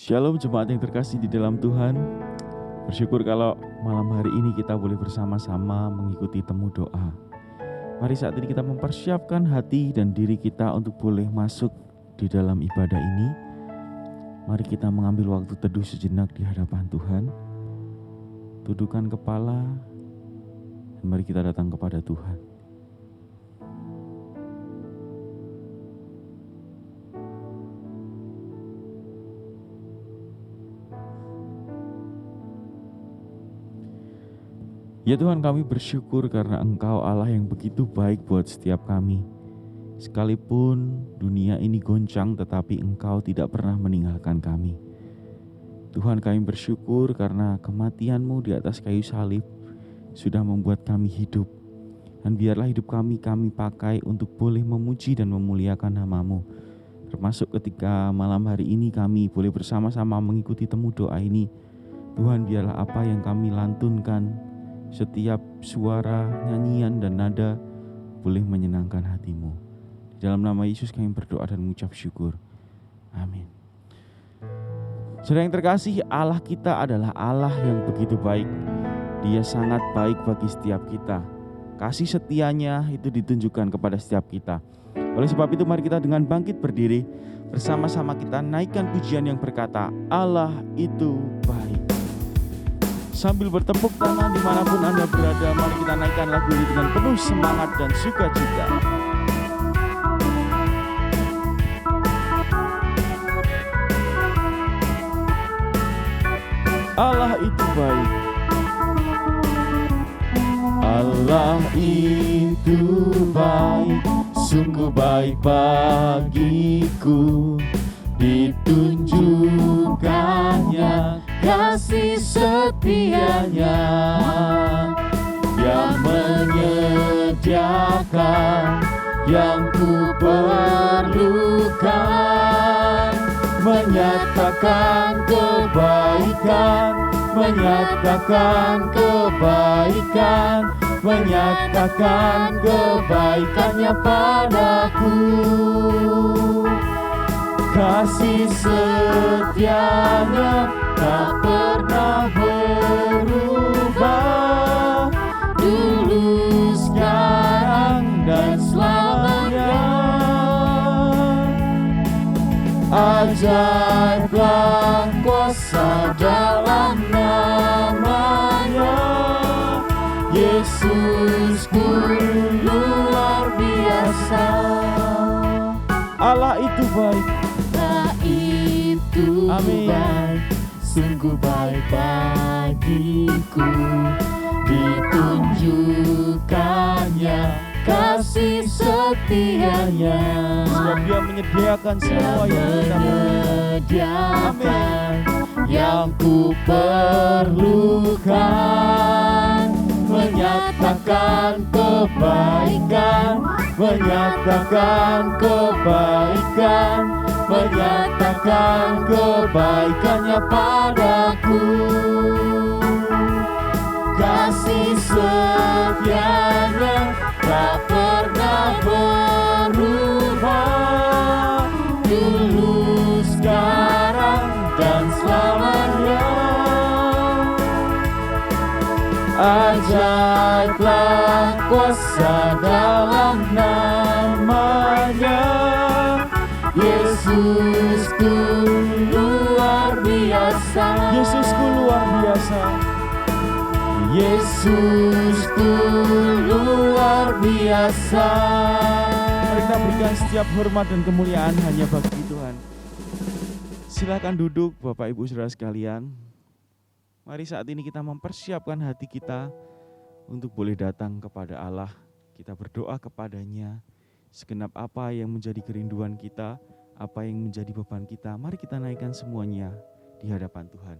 Shalom jemaat yang terkasih di dalam Tuhan. Bersyukur kalau malam hari ini kita boleh bersama-sama mengikuti temu doa. Mari saat ini kita mempersiapkan hati dan diri kita untuk boleh masuk di dalam ibadah ini. Mari kita mengambil waktu teduh sejenak di hadapan Tuhan. Tundukkan kepala dan mari kita datang kepada Tuhan. Ya Tuhan, kami bersyukur karena Engkau Allah yang begitu baik buat setiap kami. Sekalipun dunia ini goncang, tetapi Engkau tidak pernah meninggalkan kami. Tuhan, kami bersyukur karena kematian-Mu di atas kayu salib sudah membuat kami hidup. Dan biarlah hidup kami pakai untuk boleh memuji dan memuliakan nama-Mu. Termasuk ketika malam hari ini kami boleh bersama-sama mengikuti temu doa ini. Tuhan, biarlah apa yang kami lantunkan, setiap suara, nyanyian, dan nada boleh menyenangkan hati-Mu. Di dalam nama Yesus kami berdoa dan mengucap syukur. Amin. Saudara yang terkasih, Allah kita adalah Allah yang begitu baik. Dia sangat baik bagi setiap kita. Kasih setianya itu ditunjukkan kepada setiap kita. Oleh sebab itu mari kita dengan bangkit berdiri, bersama-sama kita naikkan pujian yang berkata, Allah itu baik. Sambil bertepuk tangan dimanapun Anda berada, mari kita naikkan lagu ini dengan penuh semangat dan sukacita. Allah itu baik. Allah itu baik, sungguh baik bagiku. Ditunjukkannya kasih setianya yang menyediakan yang ku perlukan, menyatakan kebaikan, menyatakan kebaikan, menyatakan kebaikannya padaku. Kasih setianya tak pernah berubah, dulu, sekarang, dan selamanya. Ajaiblah kuasa dalam namanya, Yesusku luar biasa. Allah itu baik. Amin. Baik, sungguh baik bagiku. Ditunjukkannya kasih setianya, sebab Dia menyediakan semua yang ku perlukan, menyatakan kebaikan, menyatakan kebaikan, menyatakan kebaikannya padaku. Kasih setianya tak pernah berubah, dulu, sekarang, dan selamanya. Ajaiblah kuasa dalam namanya, Yesusku luar biasa. Yesusku luar biasa. Yesusku luar biasa. Mari kita berikan setiap hormat dan kemuliaan hanya bagi Tuhan. Silakan duduk Bapak Ibu Saudara sekalian. Mari saat ini kita mempersiapkan hati kita untuk boleh datang kepada Allah. Kita berdoa kepadanya. Segenap apa yang menjadi kerinduan kita, apa yang menjadi beban kita, mari kita naikkan semuanya di hadapan Tuhan.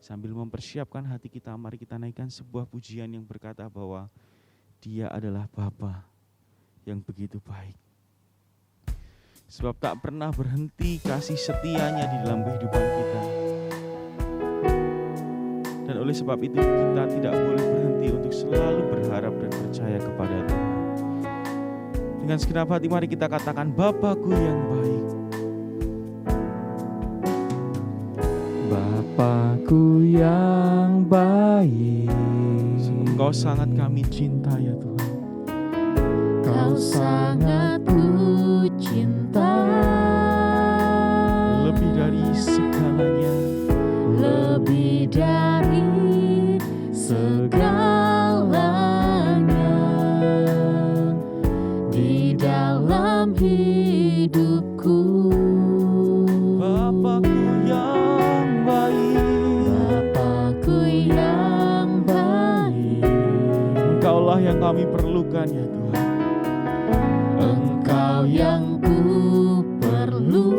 Sambil mempersiapkan hati kita, mari kita naikkan sebuah pujian yang berkata bahwa Dia adalah Bapa yang begitu baik. Sebab tak pernah berhenti kasih setianya di dalam kehidupan kita. Dan oleh sebab itu kita tidak boleh berhenti untuk selalu berharap dan percaya kepada Tuhan. Dengan segenap hati mari kita katakan, Bapakku yang baik. yang baik. Engkau sangat kami cinta ya Tuhan. Kau sangat ku cinta, Lebih dari segalanya, lebih dari segalanya di dalam hidupku. Bapakku yang baik, Bapakku yang baik, Engkaulah yang kami perlukan ya Tuhan. Engkau yang ku perlu,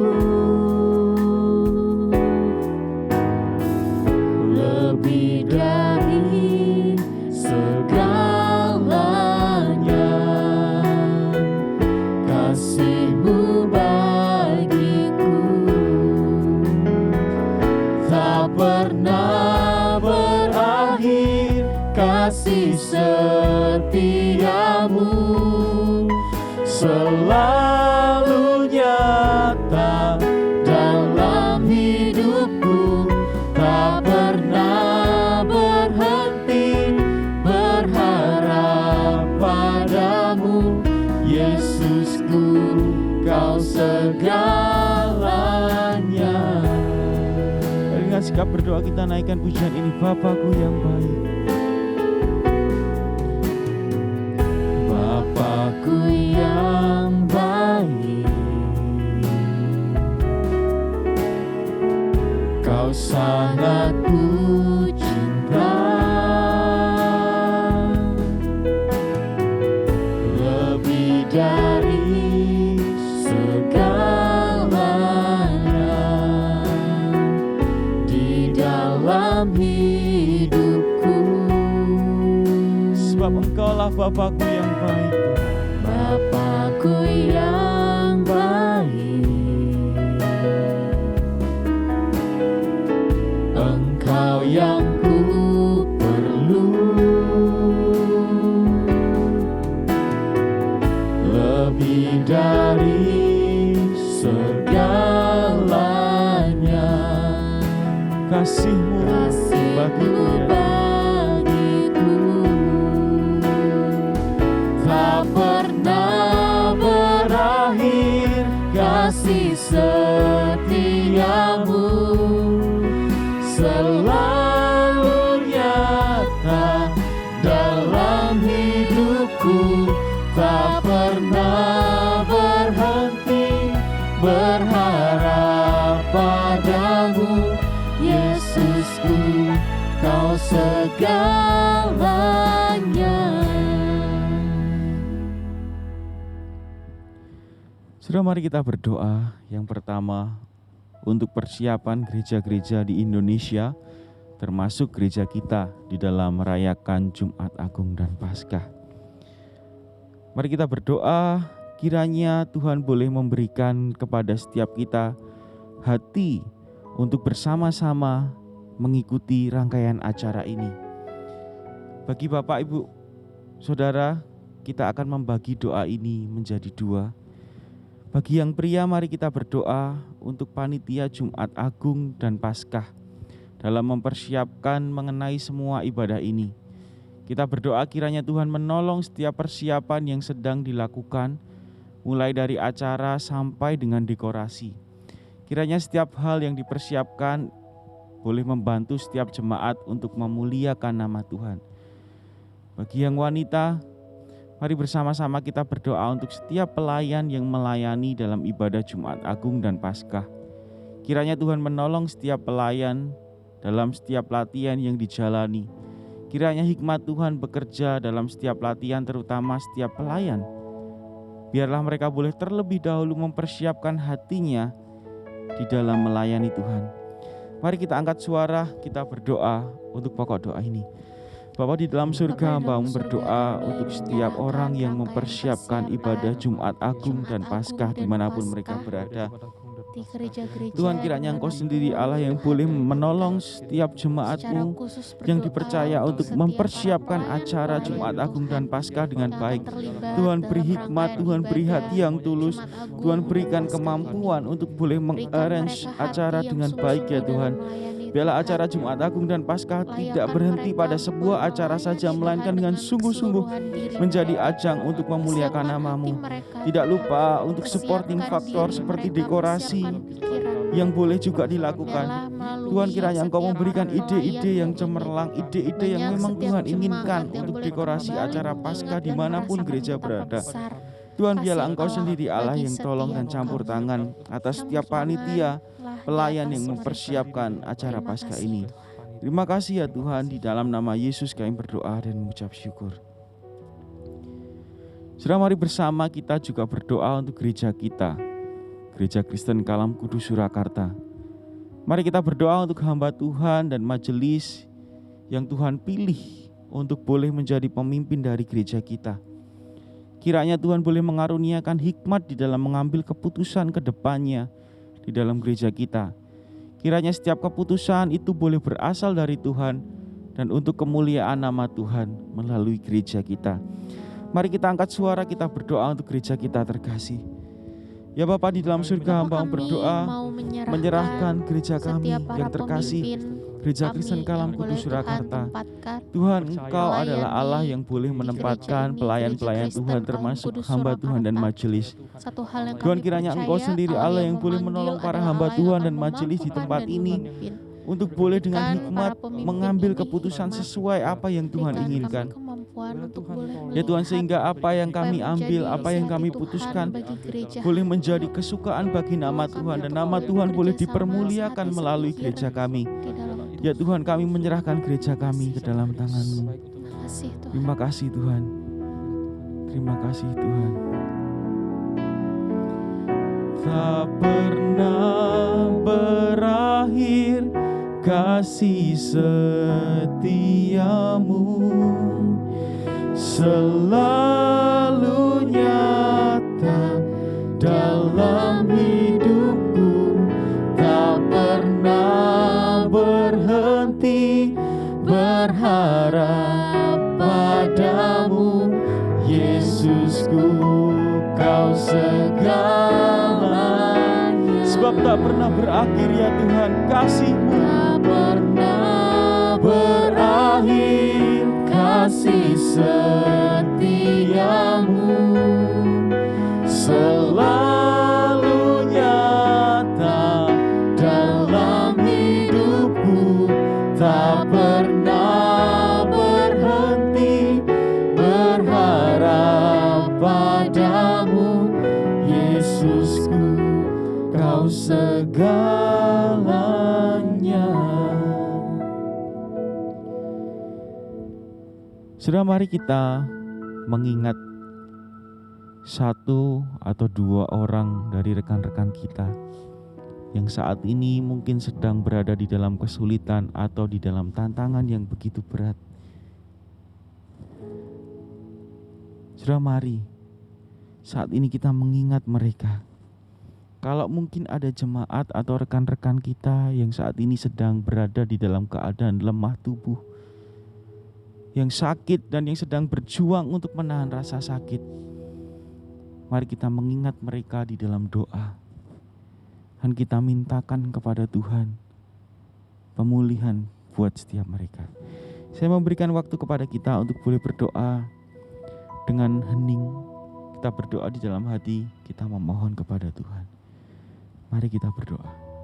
lebih dari segalanya kasih-Mu bagiku tak pernah berakhir, kasih setiamu selalu nyata dalam hidupku, tak pernah berhenti berharap padamu, Yesusku, Kau segalanya. Dengan sikap berdoa kita naikkan pujian ini, Bapakku yang baik. Bapakku yang baik, Kau sangat ku cinta, lebih dari segalanya di dalam hidupku. Sebab Engkaulah Bapakku yang baik. Bapakku yang baik, Engkau yang ku perlu, lebih dari segalanya Kasih-Mu bagiku ya. bagiku tak pernah berakhir, kasih setiamu selalu nyata dalam hidupku, tak pernah berhenti berharap padamu, Yesusku, Kau segalanya. Saudara, mari kita berdoa. Yang pertama, untuk persiapan gereja-gereja di Indonesia, termasuk gereja kita di dalam merayakan Jumat Agung dan Paskah. Mari kita berdoa, kiranya Tuhan boleh memberikan kepada setiap kita hati untuk bersama-sama mengikuti rangkaian acara ini. Bagi Bapak, Ibu, Saudara, kita akan membagi doa ini menjadi dua. Bagi yang pria, mari kita berdoa untuk panitia Jumat Agung dan Paskah dalam mempersiapkan mengenai semua ibadah ini. Kita berdoa kiranya Tuhan menolong setiap persiapan yang sedang dilakukan, mulai dari acara sampai dengan dekorasi. Kiranya setiap hal yang dipersiapkan boleh membantu setiap jemaat untuk memuliakan nama Tuhan. Bagi yang wanita, mari bersama-sama kita berdoa untuk setiap pelayan yang melayani dalam ibadah Jumat Agung dan Paskah. Kiranya Tuhan menolong setiap pelayan dalam setiap latihan yang dijalani. Kiranya hikmat Tuhan bekerja dalam setiap latihan, terutama setiap pelayan. Biarlah mereka boleh terlebih dahulu mempersiapkan hatinya di dalam melayani Tuhan. Mari kita angkat suara, kita berdoa untuk pokok doa ini. Bapa di dalam surga, hamba-Mu berdoa untuk setiap orang yang mempersiapkan ibadah Jumat Agung dan Paskah dimanapun mereka berada. di gereja-gereja. Tuhan, kiranya Engkau sendiri Allah yang boleh menolong setiap jemaat-Mu yang dipercaya untuk mempersiapkan acara Jumat Agung dan Paskah dengan baik. Tuhan beri hikmat, Tuhan beri hati yang tulus, Tuhan berikan kemampuan untuk boleh mengarrange acara dengan baik ya Tuhan. Biarlah acara Jumat Agung dan Paskah tidak berhenti pada sebuah acara saja, melainkan dengan sungguh-sungguh menjadi ajang untuk memuliakan nama-Mu. Tidak lupa untuk supporting faktor seperti dekorasi yang boleh juga dilakukan. Tuhan, kiranya Engkau memberikan ide-ide yang cemerlang, ide-ide yang memang Tuhan inginkan untuk dekorasi acara Paskah dimanapun gereja berada. Tuhan, biarlah Engkau sendiri Allah yang tolong dan campur tangan atas setiap panitia, pelayan yang mempersiapkan acara Paskah ini. Terima kasih ya Tuhan, di dalam nama Yesus kami berdoa dan mengucap syukur. Saudara, mari bersama kita juga berdoa untuk gereja kita, Gereja Kristen Kalam Kudus Surakarta. Mari kita berdoa untuk hamba Tuhan dan majelis yang Tuhan pilih untuk boleh menjadi pemimpin dari gereja kita. Kiranya Tuhan boleh mengaruniakan hikmat di dalam mengambil keputusan ke depannya di dalam gereja kita. Kiranya setiap keputusan itu boleh berasal dari Tuhan dan untuk kemuliaan nama Tuhan melalui gereja kita. Mari kita angkat suara, kita berdoa untuk gereja kita terkasih. Ya Bapa di dalam surga, hamba berdoa menyerahkan gereja kami yang terkasih, Gereja Kristen Kalam Kudus Surakarta. Tuhan, Engkau adalah Allah yang boleh menempatkan pelayan-pelayan Tuhan, termasuk hamba Tuhan dan majelis. Tuhan, kiranya Engkau sendiri Allah yang boleh menolong para hamba Tuhan dan majelis di tempat ini untuk boleh dengan hikmat mengambil keputusan sesuai apa yang Tuhan inginkan. Ya Tuhan, sehingga apa yang kami ambil, apa yang kami putuskan boleh menjadi kesukaan bagi nama Tuhan, dan nama Tuhan boleh dipermuliakan melalui gereja kami. Ya Tuhan, kami menyerahkan gereja kami ke dalam tangan-Mu. Terima kasih Tuhan. Terima kasih Tuhan. Tak pernah berakhir kasih setiamu, selalu nyata dalam hidupku, tak pernah berhenti berharap padamu, Yesusku, Kau segalanya. Sebab tak pernah berakhir ya Tuhan kasih-Mu, tak pernah berakhir kasih setiamu, selalu nyata dalam hidupku, tak pernah berhenti berharap padamu, Yesusku, Kau segalanya. Saudara, mari kita mengingat satu atau dua orang dari rekan-rekan kita yang saat ini mungkin sedang berada di dalam kesulitan atau di dalam tantangan yang begitu berat. Saudara, mari saat ini kita mengingat mereka. Kalau mungkin ada jemaat atau rekan-rekan kita yang saat ini sedang berada di dalam keadaan lemah tubuh, yang sakit dan yang sedang berjuang untuk menahan rasa sakit, mari kita mengingat mereka di dalam doa. Dan kita mintakan kepada Tuhan pemulihan buat setiap mereka. Saya memberikan waktu kepada kita untuk boleh berdoa dengan hening. Kita berdoa di dalam hati, kita memohon kepada Tuhan. Mari kita berdoa.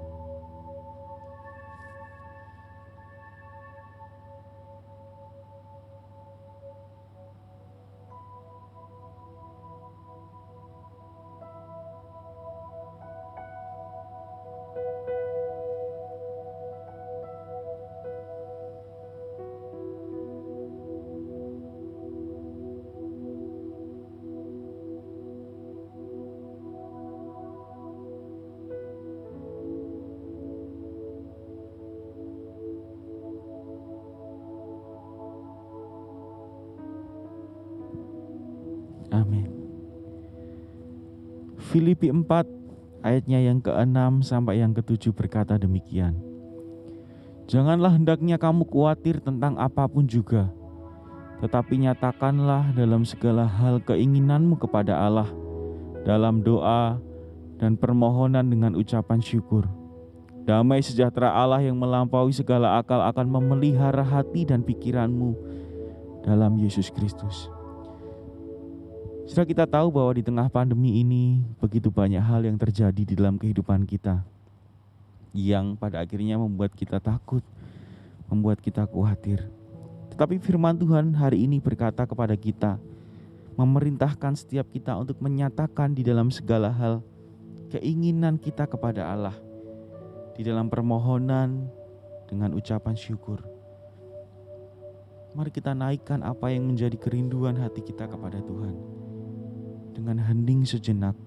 Amin. Filipi 4 ayatnya yang ke-6 sampai yang ke-7 berkata demikian. Janganlah hendaknya kamu khawatir tentang apapun juga, tetapi nyatakanlah dalam segala hal keinginanmu kepada Allah dalam doa dan permohonan dengan ucapan syukur. Damai sejahtera Allah yang melampaui segala akal akan memelihara hati dan pikiranmu dalam Yesus Kristus. Setelah kita tahu bahwa di tengah pandemi ini begitu banyak hal yang terjadi di dalam kehidupan kita, yang pada akhirnya membuat kita takut, membuat kita khawatir. Tetapi firman Tuhan hari ini berkata kepada kita, memerintahkan setiap kita untuk menyatakan di dalam segala hal keinginan kita kepada Allah, di dalam permohonan dengan ucapan syukur. Mari kita naikkan apa yang menjadi kerinduan hati kita kepada Tuhan. Dengan hening sejenak,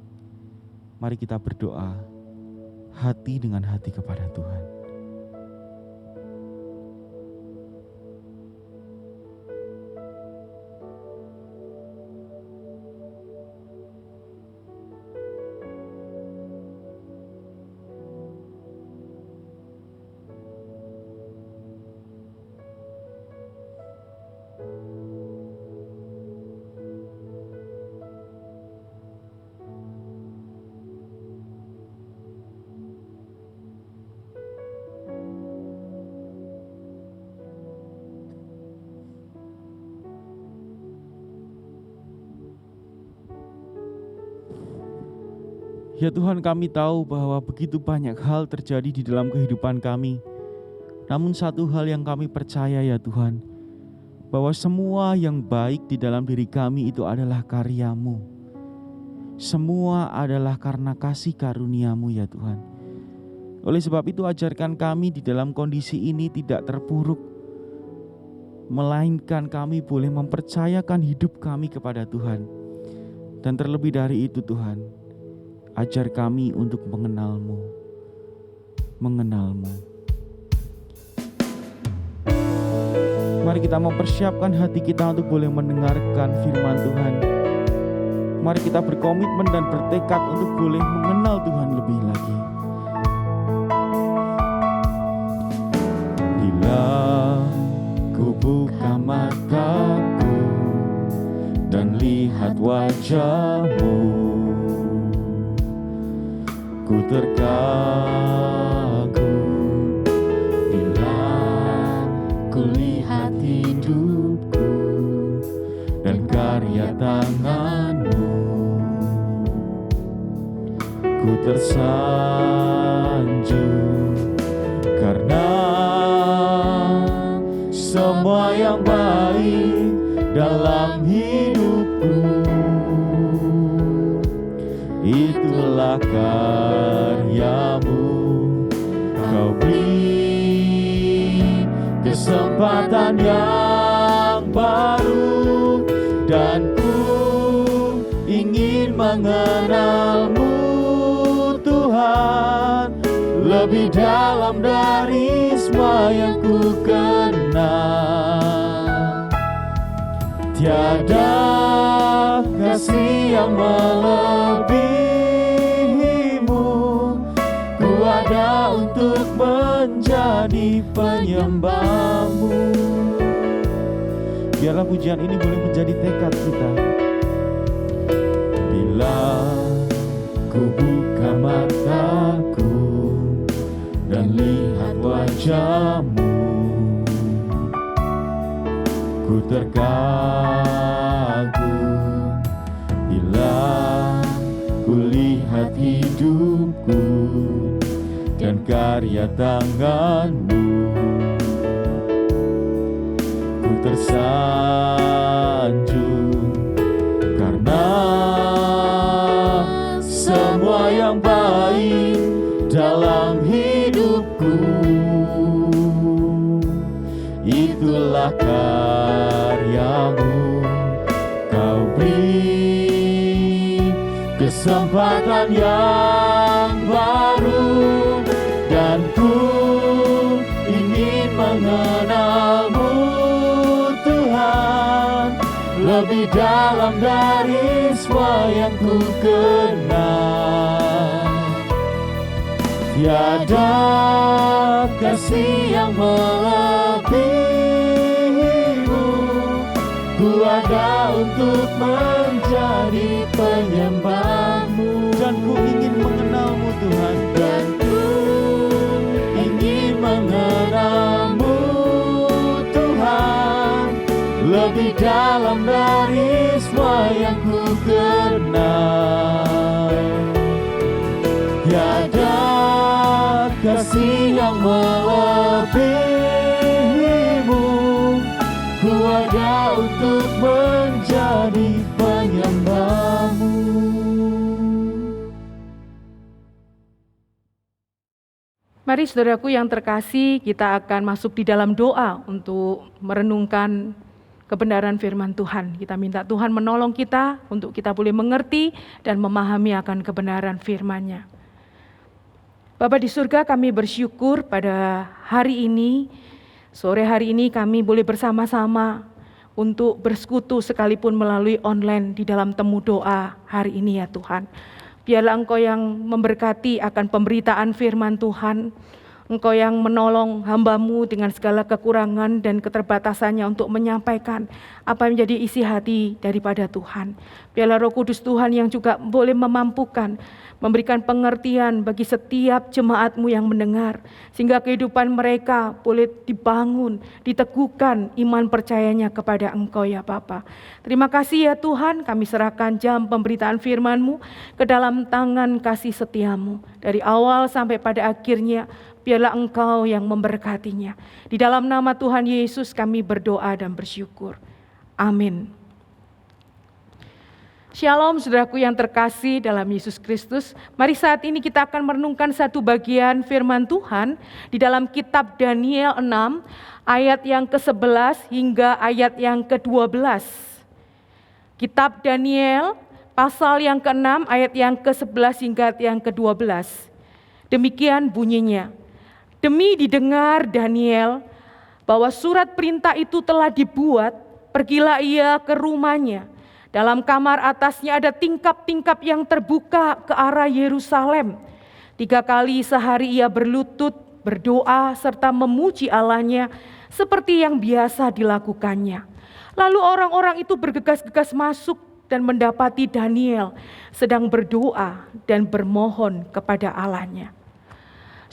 mari kita berdoa hati dengan hati kepada Tuhan. Ya Tuhan, kami tahu bahwa begitu banyak hal terjadi di dalam kehidupan kami. Namun satu hal yang kami percaya ya Tuhan, bahwa semua yang baik di dalam diri kami itu adalah karya-Mu. Semua adalah karena kasih karunia-Mu ya Tuhan. Oleh sebab itu ajarkan kami di dalam kondisi ini tidak terpuruk, melainkan kami boleh mempercayakan hidup kami kepada Tuhan. Dan terlebih dari itu Tuhan, ajar kami untuk mengenal-Mu. Mari kita mempersiapkan hati kita untuk boleh mendengarkan firman Tuhan. Mari kita berkomitmen dan bertekad untuk boleh mengenal Tuhan lebih lagi. Bila ku buka mataku dan lihat wajah-Mu, ku terkagum bila ku lihat hidupku dan karya tangan-Mu. Ku tersanjung karena semua yang baik dalam hidupku itulah karya-Mu. Kau beri kesempatan yang baru dan ku ingin mengenal-Mu Tuhan, lebih dalam dari semua yang ku kenal. Tiada kasih yang melebihi-Mu, ku ada untuk menjadi penyembah-Mu. Biarlah pujian ini boleh menjadi tekad kita. Bila ku buka mataku dan lihat wajah-Mu, ku terkagum bila ku lihat hidupku dan karya tangan-Mu. Ku tersanjung karena semua yang baik dalam hidupku itulah karya-Mu. Kau beri kesempatan yang baru dan ku ingin mengenal-Mu Tuhan, lebih dalam dari semua yang ku kenal. Tiada kasih yang melebihi-Mu, ku ada untuk menjadi penyembah-Mu. Dan ku ingin mengenal-Mu Tuhan, Dan ku di dalam barismu yang ku kenal. Tiada kasih yang melebihimu, ku ada untuk menjadi penyembahmu. Mari saudaraku yang terkasih, kita akan masuk di dalam doa untuk merenungkan kebenaran firman Tuhan. Kita minta Tuhan menolong kita untuk kita boleh mengerti dan memahami akan kebenaran firman-Nya. Bapa di surga, kami bersyukur pada hari ini, sore hari ini kami boleh bersama-sama untuk bersekutu sekalipun melalui online di dalam temu doa hari ini ya Tuhan. Biarlah Engkau yang memberkati akan pemberitaan firman Tuhan. Engkau yang menolong hamba-Mu dengan segala kekurangan dan keterbatasannya untuk menyampaikan apa yang menjadi isi hati daripada Tuhan. Biarlah Roh Kudus Tuhan yang juga boleh memampukan, memberikan pengertian bagi setiap jemaat-Mu yang mendengar, sehingga kehidupan mereka boleh dibangun, diteguhkan iman percayanya kepada Engkau ya Bapa. Terima kasih ya Tuhan, kami serahkan jam pemberitaan firman-Mu ke dalam tangan kasih setia-Mu. Dari awal sampai pada akhirnya, biarlah Engkau yang memberkatinya. Di dalam nama Tuhan Yesus kami berdoa dan bersyukur. Amin. Shalom saudaraku yang terkasih dalam Yesus Kristus. Mari saat ini kita akan merenungkan satu bagian firman Tuhan di dalam kitab Daniel 6 ayat yang ke-11 hingga ayat yang ke-12. Kitab Daniel pasal yang ke-6 ayat yang ke-11 hingga ayat yang ke-12. Demikian bunyinya. Demi didengar Daniel bahwa surat perintah itu telah dibuat, pergilah ia ke rumahnya. Dalam kamar atasnya ada tingkap-tingkap yang terbuka ke arah Yerusalem. 3 kali sehari ia berlutut, berdoa, serta memuji Allahnya seperti yang biasa dilakukannya. Lalu orang-orang itu bergegas-gegas masuk dan mendapati Daniel sedang berdoa dan bermohon kepada Allahnya.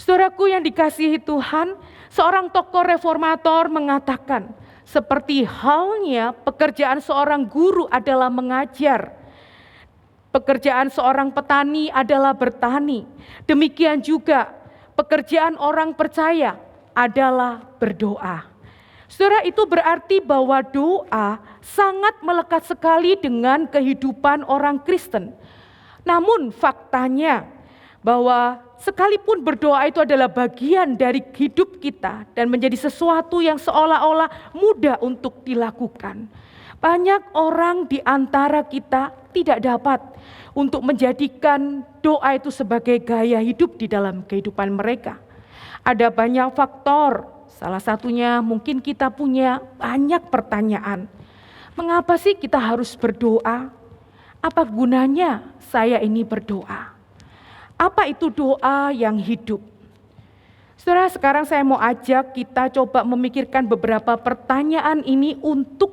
Saudaraku yang dikasihi Tuhan, seorang tokoh reformator mengatakan, seperti halnya pekerjaan seorang guru adalah mengajar, pekerjaan seorang petani adalah bertani, demikian juga pekerjaan orang percaya adalah berdoa. Saudara, itu berarti bahwa doa sangat melekat sekali dengan kehidupan orang Kristen. Namun faktanya bahwa sekalipun berdoa itu adalah bagian dari hidup kita dan menjadi sesuatu yang seolah-olah mudah untuk dilakukan, banyak orang di antara kita tidak dapat untuk menjadikan doa itu sebagai gaya hidup di dalam kehidupan mereka. Ada banyak faktor, salah satunya mungkin kita punya banyak pertanyaan. Mengapa sih kita harus berdoa? Apa gunanya saya ini berdoa? Apa itu doa yang hidup? Saudara, sekarang saya mau ajak kita coba memikirkan beberapa pertanyaan ini untuk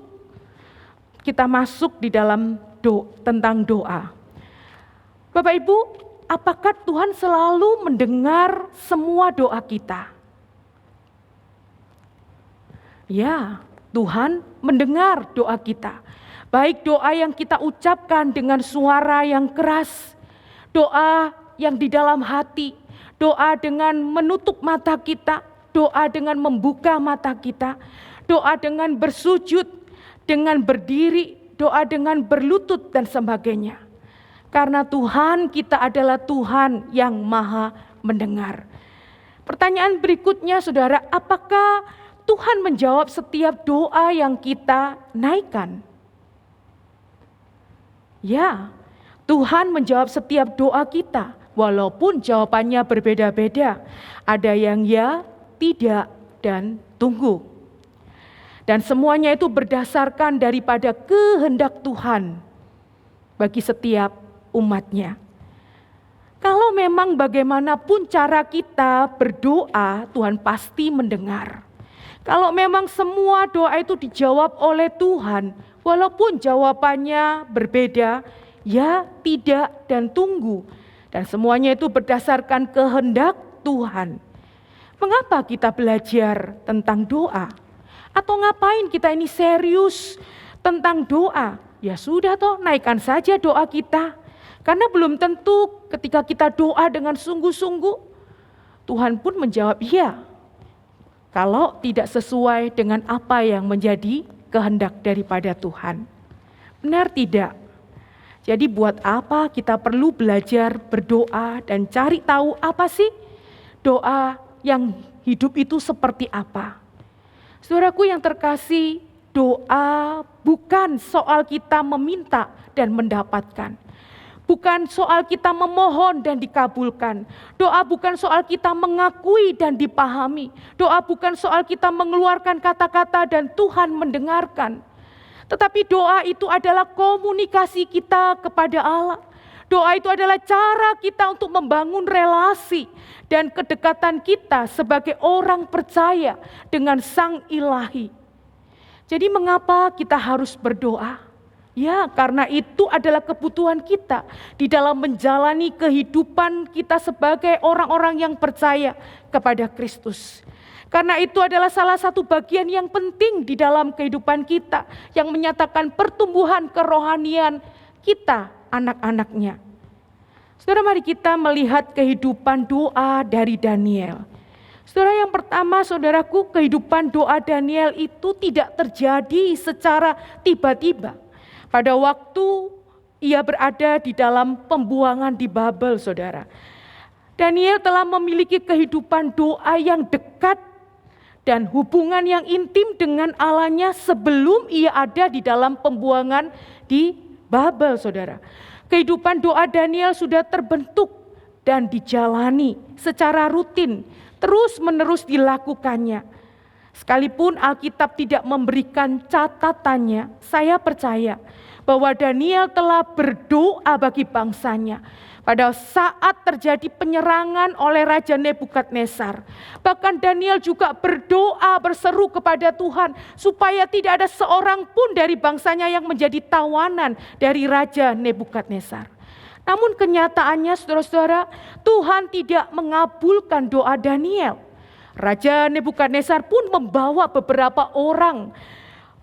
kita masuk di dalam tentang doa. Bapak Ibu, apakah Tuhan selalu mendengar semua doa kita? Ya, Tuhan mendengar doa kita. Baik doa yang kita ucapkan dengan suara yang keras, doa yang di dalam hati, doa dengan menutup mata kita, doa dengan membuka mata kita, doa dengan bersujud, dengan berdiri, doa dengan berlutut dan sebagainya. Karena Tuhan kita adalah Tuhan yang maha mendengar. Pertanyaan berikutnya saudara, apakah Tuhan menjawab setiap doa yang kita naikkan? Ya, Tuhan menjawab setiap doa kita. Walaupun jawabannya berbeda-beda, ada yang ya, tidak, dan tunggu. Dan semuanya itu berdasarkan daripada kehendak Tuhan bagi setiap umatnya. Kalau memang bagaimanapun cara kita berdoa, Tuhan pasti mendengar. Kalau memang semua doa itu dijawab oleh Tuhan, walaupun jawabannya berbeda, ya, tidak, dan tunggu. Dan semuanya itu berdasarkan kehendak Tuhan. Mengapa kita belajar tentang doa? Atau ngapain kita ini serius tentang doa? Ya sudah toh, naikkan saja doa kita. Karena belum tentu ketika kita doa dengan sungguh-sungguh, Tuhan pun menjawab iya. Kalau tidak sesuai dengan apa yang menjadi kehendak daripada Tuhan. Benar tidak? Jadi buat apa kita perlu belajar berdoa dan cari tahu apa sih doa yang hidup itu seperti apa? Saudaraku yang terkasih, doa bukan soal kita meminta dan mendapatkan. Bukan soal kita memohon dan dikabulkan. Doa bukan soal kita mengakui dan dipahami. Doa bukan soal kita mengeluarkan kata-kata dan Tuhan mendengarkan. Tetapi doa itu adalah komunikasi kita kepada Allah. Doa itu adalah cara kita untuk membangun relasi dan kedekatan kita sebagai orang percaya dengan Sang Ilahi. Jadi mengapa kita harus berdoa? Ya, karena itu adalah kebutuhan kita di dalam menjalani kehidupan kita sebagai orang-orang yang percaya kepada Kristus. Karena itu adalah salah satu bagian yang penting di dalam kehidupan kita yang menyatakan pertumbuhan kerohanian kita, anak-anaknya. Saudara, mari kita melihat kehidupan doa dari Daniel. Saudara, yang pertama, saudaraku, kehidupan doa Daniel itu tidak terjadi secara tiba-tiba. Pada waktu ia berada di dalam pembuangan di Babel, saudara. Daniel telah memiliki kehidupan doa yang dekat dan hubungan yang intim dengan Allahnya sebelum ia ada di dalam pembuangan di Babel, saudara. Kehidupan doa Daniel sudah terbentuk dan dijalani secara rutin, terus-menerus dilakukannya. Sekalipun Alkitab tidak memberikan catatannya, saya percaya bahwa Daniel telah berdoa bagi bangsanya pada saat terjadi penyerangan oleh Raja Nebukadnezar. Bahkan Daniel juga berdoa berseru kepada Tuhan supaya tidak ada seorang pun dari bangsanya yang menjadi tawanan dari Raja Nebukadnezar. Namun kenyataannya, saudara-saudara, Tuhan tidak mengabulkan doa Daniel. Raja Nebukadnezar pun membawa beberapa orang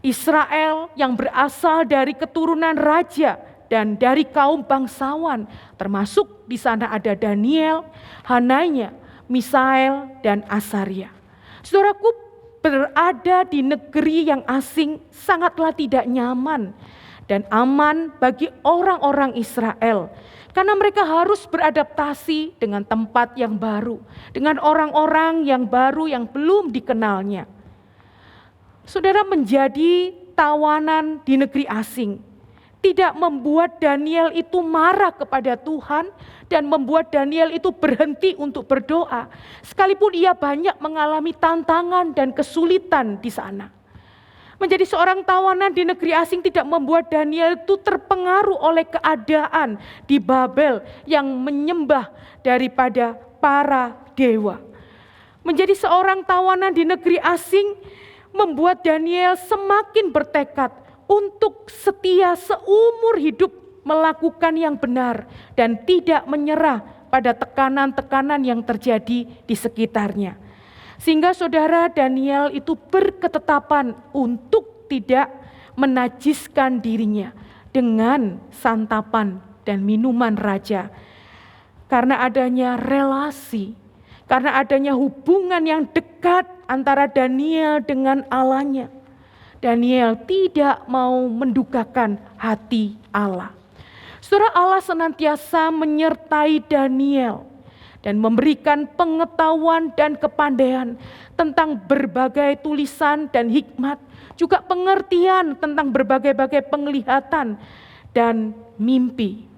Israel yang berasal dari keturunan raja dan dari kaum bangsawan, termasuk di sana ada Daniel, Hananya, Misael, dan Asaria. Saudaraku, berada di negeri yang asing sangatlah tidak nyaman dan aman bagi orang-orang Israel. Karena mereka harus beradaptasi dengan tempat yang baru, dengan orang-orang yang baru yang belum dikenalnya. Saudara, menjadi tawanan di negeri asing tidak membuat Daniel itu marah kepada Tuhan dan membuat Daniel itu berhenti untuk berdoa. Sekalipun ia banyak mengalami tantangan dan kesulitan di sana. Menjadi seorang tawanan di negeri asing tidak membuat Daniel itu terpengaruh oleh keadaan di Babel yang menyembah daripada para dewa. Menjadi seorang tawanan di negeri asing membuat Daniel semakin bertekad untuk setia seumur hidup melakukan yang benar dan tidak menyerah pada tekanan-tekanan yang terjadi di sekitarnya. Sehingga saudara, Daniel itu berketetapan untuk tidak menajiskan dirinya dengan santapan dan minuman raja. Karena adanya relasi, karena adanya hubungan yang dekat antara Daniel dengan Allahnya. Daniel tidak mau mendukakan hati Allah. Saudara, Allah senantiasa menyertai Daniel dan memberikan pengetahuan dan kepandaian tentang berbagai tulisan dan hikmat, juga pengertian tentang berbagai-bagai penglihatan dan mimpi.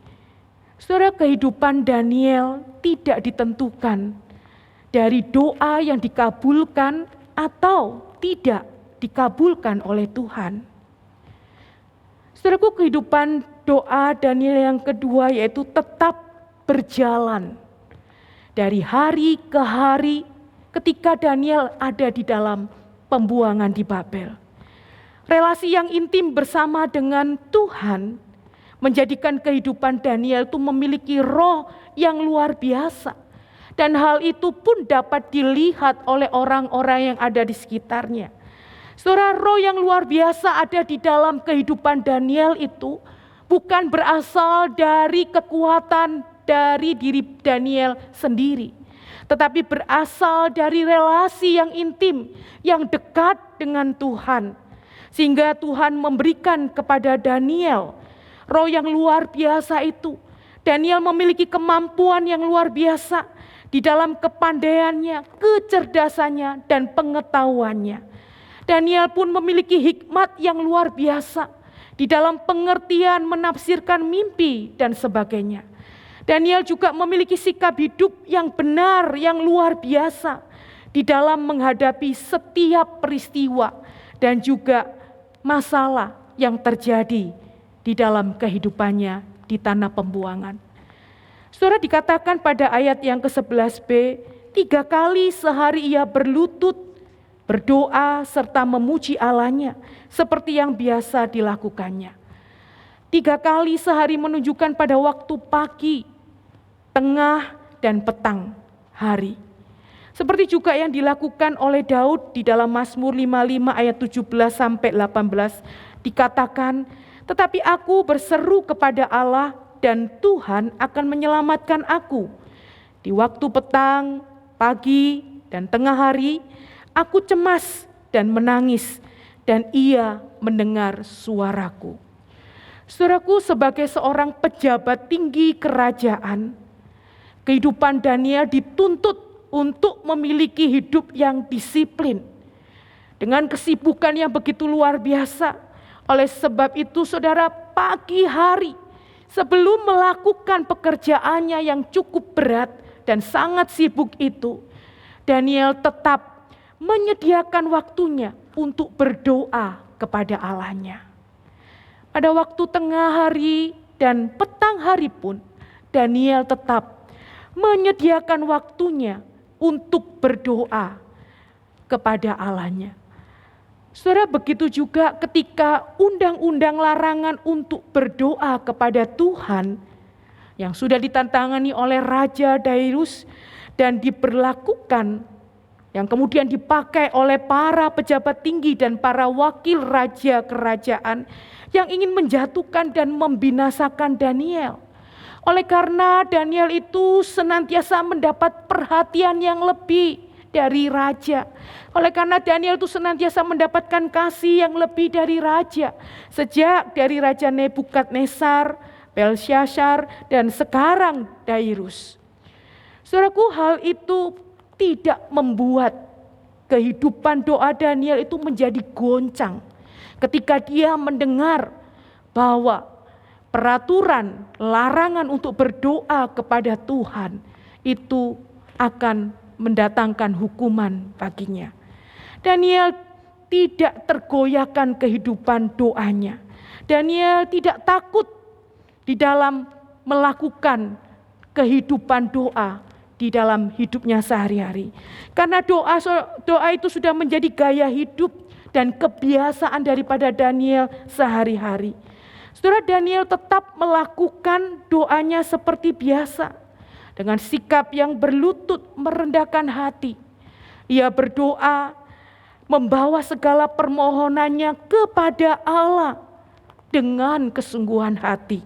Saudara, kehidupan Daniel tidak ditentukan dari doa yang dikabulkan atau tidak dikabulkan oleh Tuhan. Saudaraku, kehidupan doa Daniel yang kedua yaitu tetap berjalan. Dari hari ke hari ketika Daniel ada di dalam pembuangan di Babel. Relasi yang intim bersama dengan Tuhan menjadikan kehidupan Daniel itu memiliki roh yang luar biasa. Dan hal itu pun dapat dilihat oleh orang-orang yang ada di sekitarnya. Saudara, roh yang luar biasa ada di dalam kehidupan Daniel itu bukan berasal dari kekuatan dari diri Daniel sendiri, tetapi berasal dari relasi yang intim, yang dekat dengan Tuhan. Sehingga Tuhan memberikan kepada Daniel roh yang luar biasa itu. Daniel memiliki kemampuan yang luar biasa di dalam kepandaiannya, kecerdasannya, dan pengetahuannya. Daniel pun memiliki hikmat yang luar biasa di dalam pengertian menafsirkan mimpi dan sebagainya. Daniel juga memiliki sikap hidup yang benar, yang luar biasa di dalam menghadapi setiap peristiwa dan juga masalah yang terjadi di dalam kehidupannya di tanah pembuangan. Saudara, dikatakan pada ayat yang ke-11b, 3 kali sehari ia berlutut, berdoa serta memuji Allahnya seperti yang biasa dilakukannya. 3 kali sehari menunjukkan pada waktu pagi, tengah, dan petang hari. Seperti juga yang dilakukan oleh Daud di dalam Mazmur 55 ayat 17-18 dikatakan, tetapi aku berseru kepada Allah dan Tuhan akan menyelamatkan aku. Di waktu petang, pagi, dan tengah hari, aku cemas dan menangis dan ia mendengar suaraku. Saudaraku, sebagai seorang pejabat tinggi kerajaan, kehidupan Daniel dituntut untuk memiliki hidup yang disiplin. Dengan kesibukan yang begitu luar biasa. Oleh sebab itu saudara, pagi hari sebelum melakukan pekerjaannya yang cukup berat dan sangat sibuk itu, Daniel tetap menyediakan waktunya untuk berdoa kepada Allahnya. Pada waktu tengah hari dan petang hari pun, Daniel tetap menyediakan waktunya untuk berdoa kepada Allahnya. Saudara, begitu juga ketika undang-undang larangan untuk berdoa kepada Tuhan yang sudah ditantangani oleh Raja Darius dan diberlakukan, yang kemudian dipakai oleh para pejabat tinggi dan para wakil raja kerajaan yang ingin menjatuhkan dan membinasakan Daniel. Oleh karena Daniel itu senantiasa mendapat perhatian yang lebih dari raja. Oleh karena Daniel itu senantiasa mendapatkan kasih yang lebih dari raja. Sejak dari Raja Nebukadnezar, Belshazzar, dan sekarang Darius. Saudaraku, hal itu tidak membuat kehidupan doa Daniel itu menjadi goncang. Ketika dia mendengar bahwa peraturan larangan untuk berdoa kepada Tuhan itu akan mendatangkan hukuman baginya. Daniel tidak tergoyahkan kehidupan doanya. Daniel tidak takut di dalam melakukan kehidupan doa di dalam hidupnya sehari-hari. Karena doa itu sudah menjadi gaya hidup dan kebiasaan daripada Daniel sehari-hari. Saudara, Daniel tetap melakukan doanya seperti biasa. Dengan sikap yang berlutut merendahkan hati. Ia berdoa, membawa segala permohonannya kepada Allah dengan kesungguhan hati.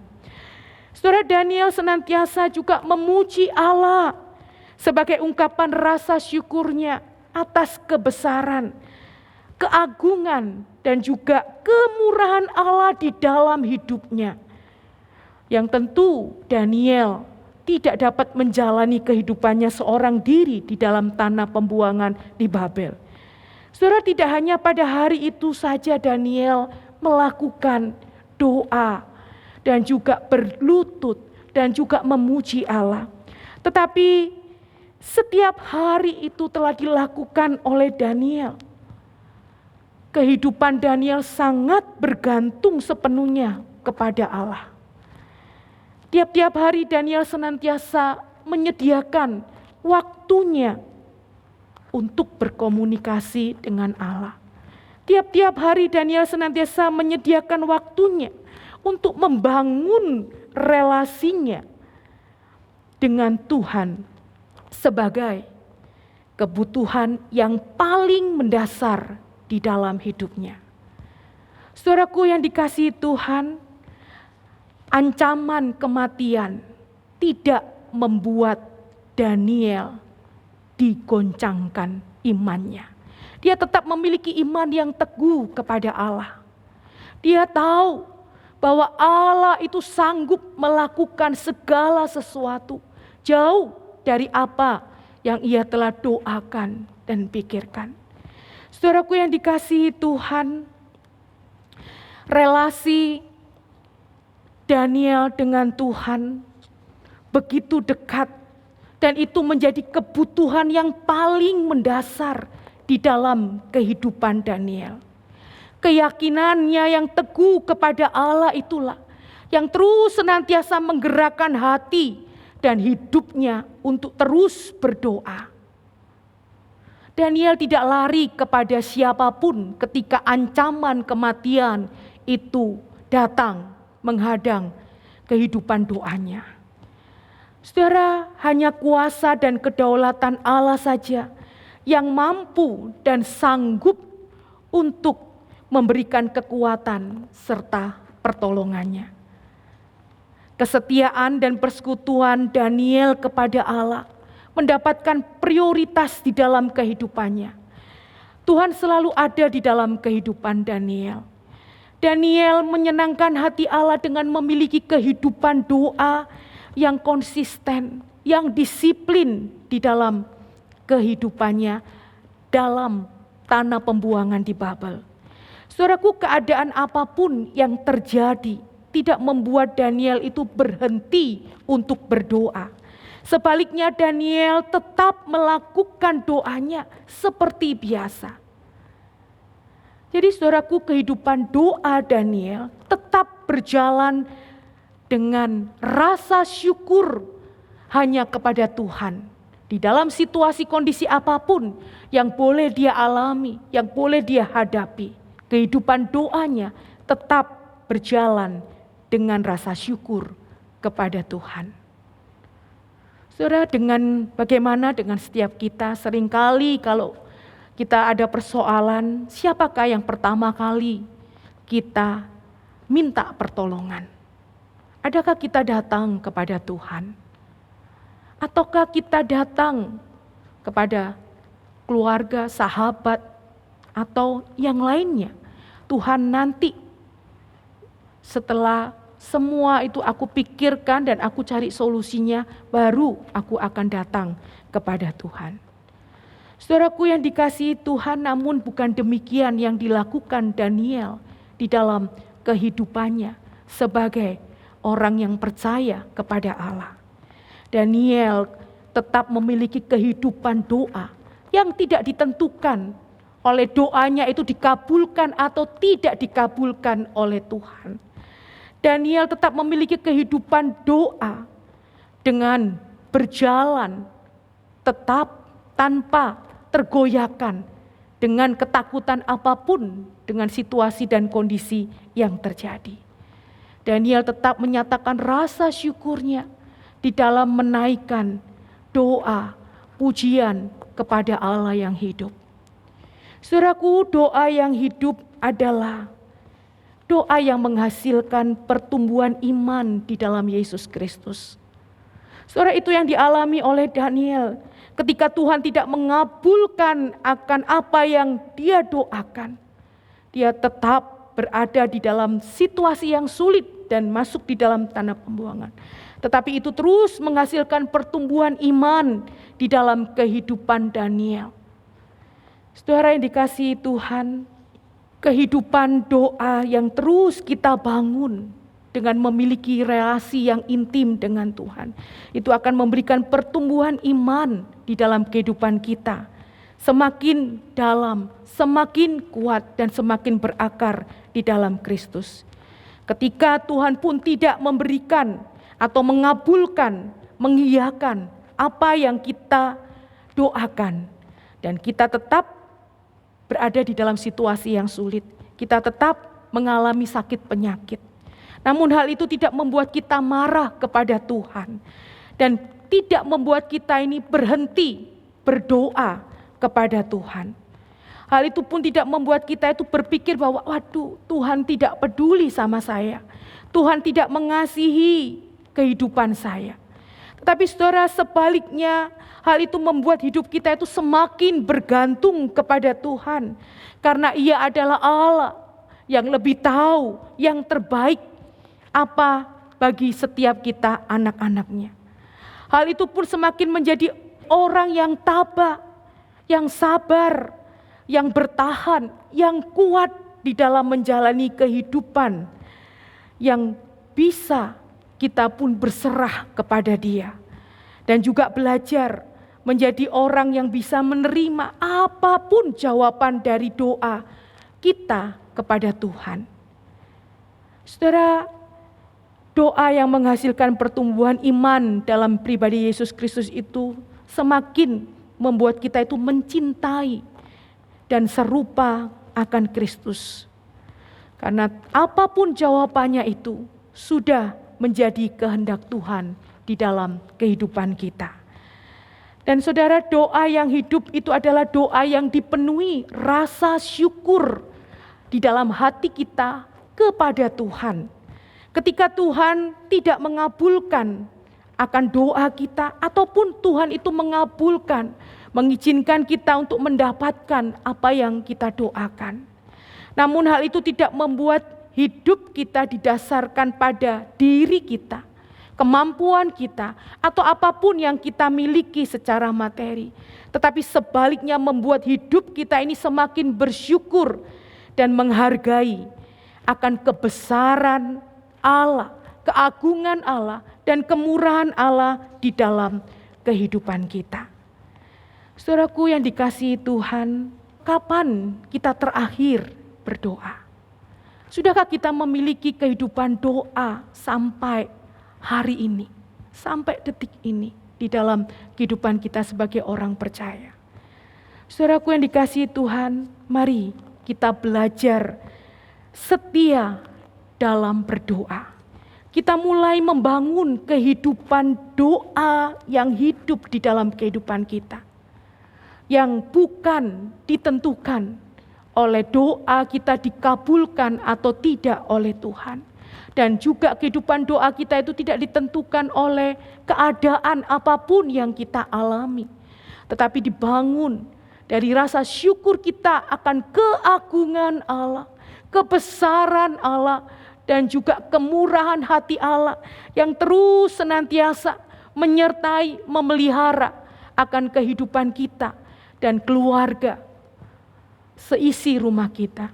Saudara, Daniel senantiasa juga memuji Allah sebagai ungkapan rasa syukurnya atas kebesaran, keagungan, dan juga kemurahan Allah di dalam hidupnya. Yang tentu Daniel tidak dapat menjalani kehidupannya seorang diri di dalam tanah pembuangan di Babel. Saudara, tidak hanya pada hari itu saja Daniel melakukan doa dan juga berlutut dan juga memuji Allah. Tetapi setiap hari itu telah dilakukan oleh Daniel. Kehidupan Daniel sangat bergantung sepenuhnya kepada Allah. Tiap-tiap hari Daniel senantiasa menyediakan waktunya untuk berkomunikasi dengan Allah. Tiap-tiap hari Daniel senantiasa menyediakan waktunya untuk membangun relasinya dengan Tuhan sebagai kebutuhan yang paling mendasar di dalam hidupnya. Saudaraku yang dikasihi Tuhan, ancaman kematian tidak membuat Daniel digoncangkan imannya. Dia tetap memiliki iman yang teguh kepada Allah. Dia tahu bahwa Allah itu sanggup melakukan segala sesuatu jauh dari apa yang ia telah doakan dan pikirkan. Saudaraku yang dikasihi Tuhan, relasi Daniel dengan Tuhan begitu dekat, dan itu menjadi kebutuhan yang paling mendasar di dalam kehidupan Daniel. Keyakinannya yang teguh kepada Allah itulah yang terus senantiasa menggerakkan hati dan hidupnya untuk terus berdoa. Daniel tidak lari kepada siapapun ketika ancaman kematian itu datang menghadang kehidupan doanya. Saudara, hanya kuasa dan kedaulatan Allah saja yang mampu dan sanggup untuk memberikan kekuatan serta pertolongannya. Kesetiaan dan persekutuan Daniel kepada Allah mendapatkan prioritas di dalam kehidupannya. Tuhan selalu ada di dalam kehidupan Daniel. Daniel menyenangkan hati Allah dengan memiliki kehidupan doa yang konsisten, yang disiplin di dalam kehidupannya dalam tanah pembuangan di Babel. Saudaraku, keadaan apapun yang terjadi tidak membuat Daniel itu berhenti untuk berdoa. Sebaliknya Daniel tetap melakukan doanya seperti biasa. Jadi saudaraku, kehidupan doa Daniel tetap berjalan dengan rasa syukur hanya kepada Tuhan. Di dalam situasi kondisi apapun yang boleh dia alami, yang boleh dia hadapi, kehidupan doanya tetap berjalan dengan rasa syukur kepada Tuhan. Saudara, bagaimana dengan setiap kita? Seringkali kalau kita ada persoalan, siapakah yang pertama kali kita minta pertolongan? Adakah kita datang kepada Tuhan? Ataukah kita datang kepada keluarga, sahabat, atau yang lainnya? Tuhan, nanti setelah semua itu aku pikirkan dan aku cari solusinya, baru aku akan datang kepada Tuhan. Saudaraku yang dikasihi Tuhan, namun bukan demikian yang dilakukan Daniel di dalam kehidupannya sebagai orang yang percaya kepada Allah. Daniel tetap memiliki kehidupan doa yang tidak ditentukan oleh doanya itu dikabulkan atau tidak dikabulkan oleh Tuhan. Daniel tetap memiliki kehidupan doa dengan berjalan tetap tanpa tergoyahkan dengan ketakutan apapun dengan situasi dan kondisi yang terjadi. Daniel tetap menyatakan rasa syukurnya di dalam menaikkan doa, pujian kepada Allah yang hidup. Saudaraku, doa yang hidup adalah doa yang menghasilkan pertumbuhan iman di dalam Yesus Kristus. Saudara, itu yang dialami oleh Daniel ketika Tuhan tidak mengabulkan akan apa yang dia doakan. Dia tetap berada di dalam situasi yang sulit dan masuk di dalam tanah pembuangan. Tetapi itu terus menghasilkan pertumbuhan iman di dalam kehidupan Daniel. Saudara yang dikasihi Tuhan, kehidupan doa yang terus kita bangun dengan memiliki relasi yang intim dengan Tuhan, itu akan memberikan pertumbuhan iman di dalam kehidupan kita. Semakin dalam, semakin kuat dan semakin berakar di dalam Kristus. Ketika Tuhan pun tidak memberikan atau mengabulkan, mengiyakan apa yang kita doakan, dan kita tetap berada di dalam situasi yang sulit, kita tetap mengalami sakit penyakit. Namun hal itu tidak membuat kita marah kepada Tuhan dan tidak membuat kita ini berhenti berdoa kepada Tuhan. Hal itu pun tidak membuat kita itu berpikir bahwa waduh, Tuhan tidak peduli sama saya. Tuhan tidak mengasihi kehidupan saya. Tetapi saudara, sebaliknya hal itu membuat hidup kita itu semakin bergantung kepada Tuhan. Karena Ia adalah Allah yang lebih tahu yang terbaik apa bagi setiap kita anak-anaknya. Hal itu pun semakin menjadi orang yang tabah, yang sabar, yang bertahan, yang kuat di dalam menjalani kehidupan, yang bisa kita pun berserah kepada Dia. Dan juga belajar menjadi orang yang bisa menerima apapun jawaban dari doa kita kepada Tuhan. Saudara, doa yang menghasilkan pertumbuhan iman dalam pribadi Yesus Kristus itu semakin membuat kita itu mencintai dan serupa akan Kristus. Karena apapun jawabannya itu sudah menjadi kehendak Tuhan di dalam kehidupan kita. Dan saudara, doa yang hidup itu adalah doa yang dipenuhi rasa syukur di dalam hati kita kepada Tuhan. Ketika Tuhan tidak mengabulkan akan doa kita, ataupun Tuhan itu mengabulkan, mengizinkan kita untuk mendapatkan apa yang kita doakan. Namun hal itu tidak membuat hidup kita didasarkan pada diri kita, kemampuan kita, atau apapun yang kita miliki secara materi. Tetapi sebaliknya membuat hidup kita ini semakin bersyukur dan menghargai akan kebesaran Allah, keagungan Allah, dan kemurahan Allah di dalam kehidupan kita. Saudaraku yang dikasihi Tuhan, kapan kita terakhir berdoa? Sudahkah kita memiliki kehidupan doa sampai hari ini, sampai detik ini di dalam kehidupan kita sebagai orang percaya? Saudaraku yang dikasihi Tuhan, mari kita belajar setia dalam berdoa. Kita mulai membangun kehidupan doa yang hidup di dalam kehidupan kita, yang bukan ditentukan oleh doa kita dikabulkan atau tidak oleh Tuhan. Dan juga kehidupan doa kita itu tidak ditentukan oleh keadaan apapun yang kita alami, tetapi dibangun dari rasa syukur kita akan keagungan Allah, kebesaran Allah, dan juga kemurahan hati Allah yang terus senantiasa menyertai, memelihara akan kehidupan kita dan keluarga, seisi rumah kita.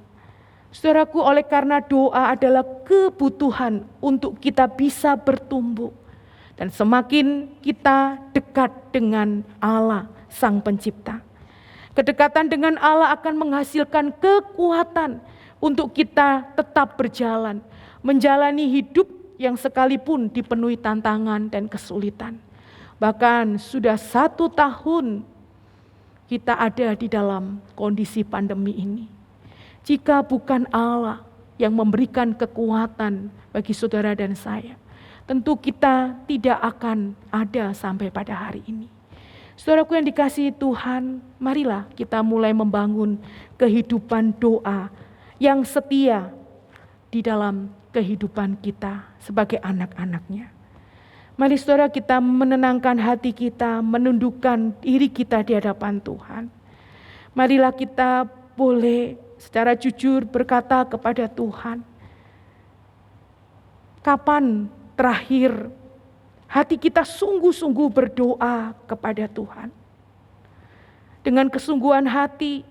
Saudaraku, oleh karena doa adalah kebutuhan untuk kita bisa bertumbuh, dan semakin kita dekat dengan Allah Sang Pencipta, kedekatan dengan Allah akan menghasilkan kekuatan untuk kita tetap berjalan, menjalani hidup yang sekalipun dipenuhi tantangan dan kesulitan. Bahkan sudah 1 tahun kita ada di dalam kondisi pandemi ini. Jika bukan Allah yang memberikan kekuatan bagi saudara dan saya, tentu kita tidak akan ada sampai pada hari ini. Saudaraku yang dikasihi Tuhan, marilah kita mulai membangun kehidupan doa yang setia di dalam kehidupan kita sebagai anak-anaknya. Mari saudara, kita menenangkan hati kita, menundukkan diri kita di hadapan Tuhan. Marilah kita boleh secara jujur berkata kepada Tuhan, kapan terakhir hati kita sungguh-sungguh berdoa kepada Tuhan? Dengan kesungguhan hati,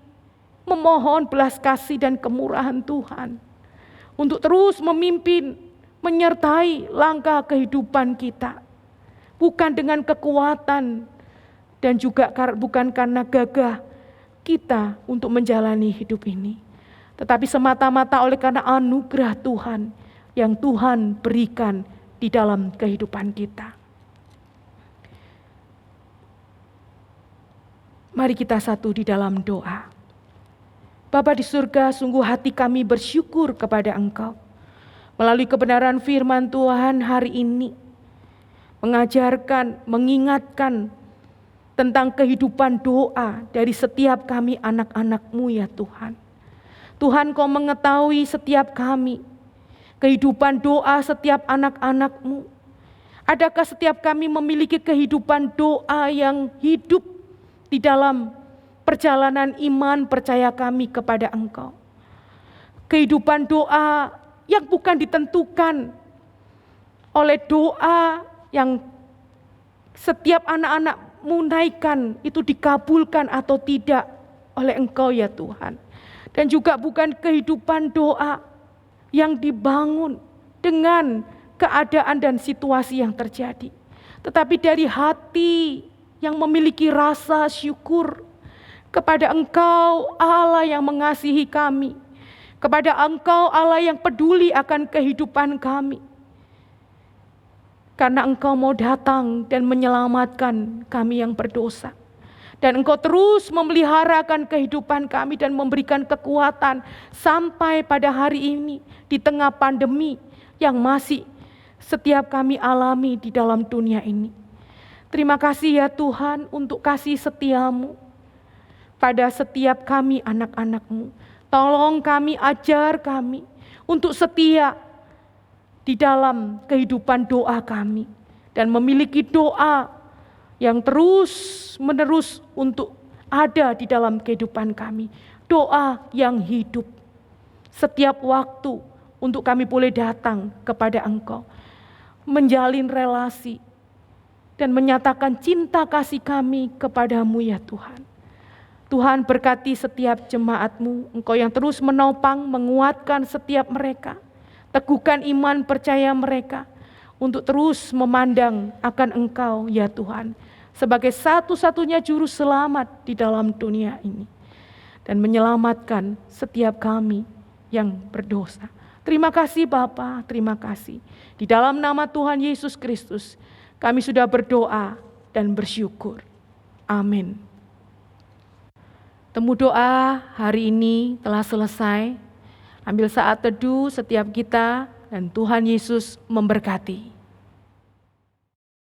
memohon belas kasih dan kemurahan Tuhan untuk terus memimpin, menyertai langkah kehidupan kita. Bukan dengan kekuatan dan juga bukan karena gagah kita untuk menjalani hidup ini, tetapi semata-mata oleh karena anugerah Tuhan yang Tuhan berikan di dalam kehidupan kita. Mari kita satu di dalam doa. Bapa di surga, sungguh hati kami bersyukur kepada Engkau. Melalui kebenaran firman Tuhan hari ini, mengajarkan, mengingatkan tentang kehidupan doa dari setiap kami anak-anak-Mu ya Tuhan. Tuhan, Kau mengetahui setiap kami, kehidupan doa setiap anak-anak-Mu. Adakah setiap kami memiliki kehidupan doa yang hidup di dalam perjalanan iman percaya kami kepada Engkau? Kehidupan doa yang bukan ditentukan oleh doa yang setiap anak-anak-Mu naikkan itu dikabulkan atau tidak oleh Engkau ya Tuhan. Dan juga bukan kehidupan doa yang dibangun dengan keadaan dan situasi yang terjadi. Tetapi dari hati yang memiliki rasa syukur kepada Engkau Allah yang mengasihi kami. Kepada Engkau Allah yang peduli akan kehidupan kami. Karena Engkau mau datang dan menyelamatkan kami yang berdosa. Dan Engkau terus memeliharakan kehidupan kami dan memberikan kekuatan sampai pada hari ini di tengah pandemi yang masih setiap kami alami di dalam dunia ini. Terima kasih ya Tuhan untuk kasih setia-Mu pada setiap kami anak-anak-Mu. Tolong kami, ajar kami untuk setia di dalam kehidupan doa kami dan memiliki doa yang terus-menerus untuk ada di dalam kehidupan kami. Doa yang hidup setiap waktu untuk kami boleh datang kepada Engkau, menjalin relasi dan menyatakan cinta kasih kami kepadamu ya Tuhan. Tuhan berkati setiap jemaat-Mu, Engkau yang terus menopang, menguatkan setiap mereka. Teguhkan iman percaya mereka untuk terus memandang akan Engkau ya Tuhan, sebagai satu-satunya juru selamat di dalam dunia ini. Dan menyelamatkan setiap kami yang berdosa. Terima kasih Bapa, terima kasih. Di dalam nama Tuhan Yesus Kristus, kami sudah berdoa dan bersyukur. Amin. Temu doa hari ini telah selesai. Ambil saat teduh setiap kita dan Tuhan Yesus memberkati.